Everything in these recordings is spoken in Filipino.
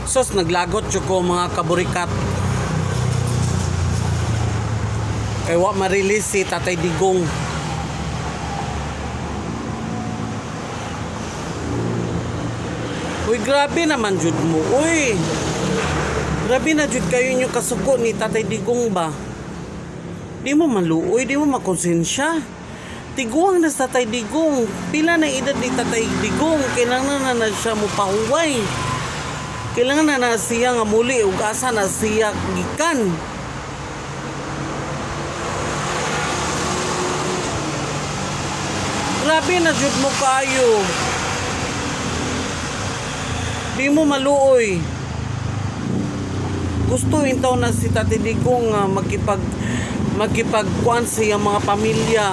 Sos naglagot jud ko mga kaburikat. Kay wa ma-release si Tatay Digong. Uy, grabe naman jud mo. Uy. Grabe na jud kayo inyo kasuko ni Tatay Digong ba? Di mo maluoy, di mo makonsensya. Tiguang na sa Tatay Digong. Pila na edad ni Tatay Digong. Kailangan na siya mo pahuway. Kailangan na siya nga muli ug asa na siya gikan. Grabe na jud mo kayo. Di mo maluoy. Gusto intaw na si Tatay Digong magkipagkuan siya mga pamilya.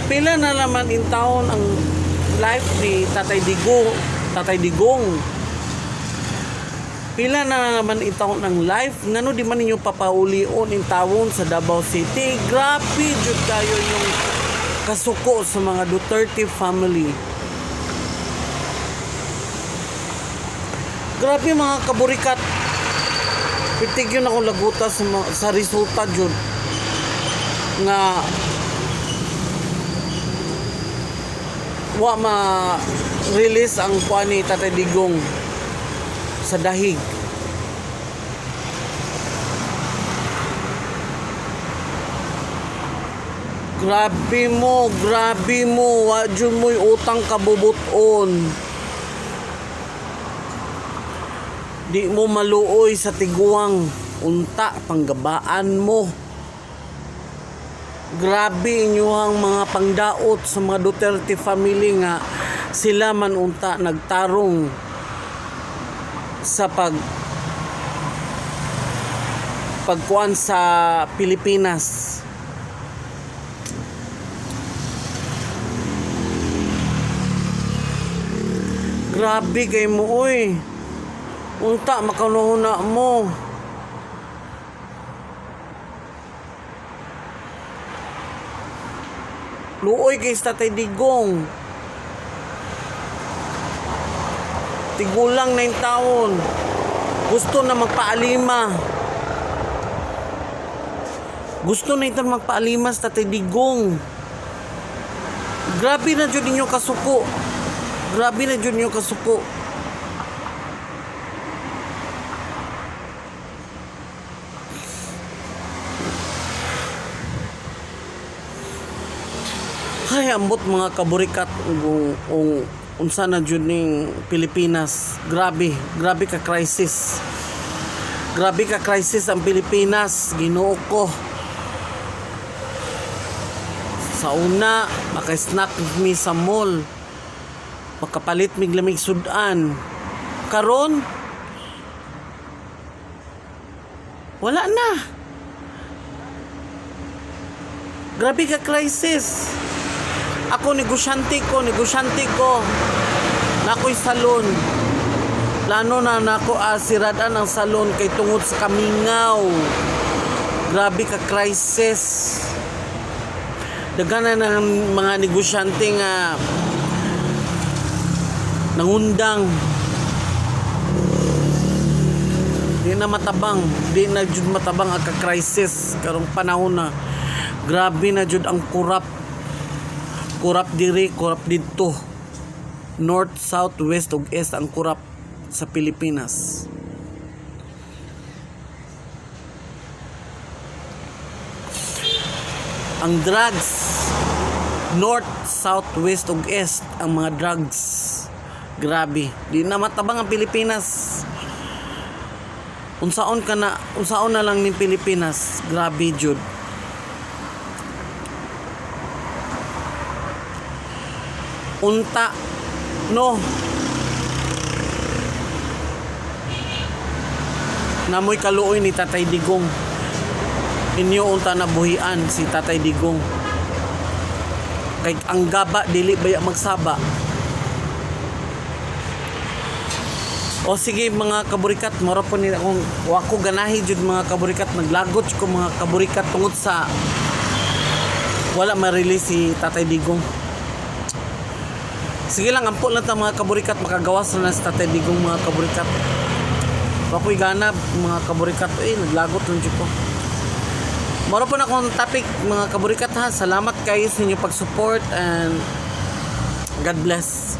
Pila na naman intawon ang life ni Tatay Digong. Pila na naman intawon ang life. Ngano di man ninyo papaulion intawon sa Davao City. Grabe jud kayo yung kasuko sa mga Duterte family. Grabe mga kaburikat. Pitig yun ako laguta sa resulta jud nga wa ma-release ang kuan ni Tatay Digong sa dahig. Grabe mo, wa jud mo'y utang kabubuton. Di mo maluoy sa tiguang unta panggabaan mo. Grabe inyong mga pangdaot sa mga Duterte family nga sila man unta nagtarong sa pagkuan sa Pilipinas. Grabe kay mo oy. Unta makanuhuna mo. Luoy kay Tatay Digong. Tigulang 9 taon. Gusto na magpaalima. Gusto na ito magpaalima sa Tatay Digong. Grabe na jud ninyo kasuko. Grabe na jud ninyo kasuko. Ay, ambot mga kaburikat unsa na jud ning Pilipinas. Grabe ka crisis. Grabe ka crisis ang Pilipinas, Ginoo ko. Sa una, maka-snack mi sa mall. Makapalit mig lamig sudan. Karon wala na. Grabe ka crisis. Ako negosyante ko. Nako'y salon. Plano na nako siradan ang salon kay tungod sa kamingaw. Grabe ka crisis. Daghan na ng mga negosyante nga nangundang. Di na jud matabang ang ka-crisis karong panahon na. Grabe na jud ang kurap diri, kurap dito. North, south, west ug east ang kurap sa Pilipinas. Ang drugs, north, south, west ug east ang mga drugs. Grabe, di na matabang ang Pilipinas. Unsaon na lang ni Pilipinas. Grabe jud. Unta no namoy kaluoy ni Tatay Digong. Inyo unta na buhian si Tatay Digong. Kay ang gaba dili baya magsaba. O sige mga kaburikat, mara po ni akong wako ganahi jud mga kaburikat, naglagot ko mga kaburikat tungod sa wala ma-release si Tatay Digong. Sige lang, ampo lang ta mga kaburikat, makagawas na sa Tatay Digong mga kaburikat. Wakoy ganab mga kaburikat, naglagot lang dyan ko. Maro po na akong topic mga kaburikat ha. Salamat kayo sa inyong pag-support and God bless.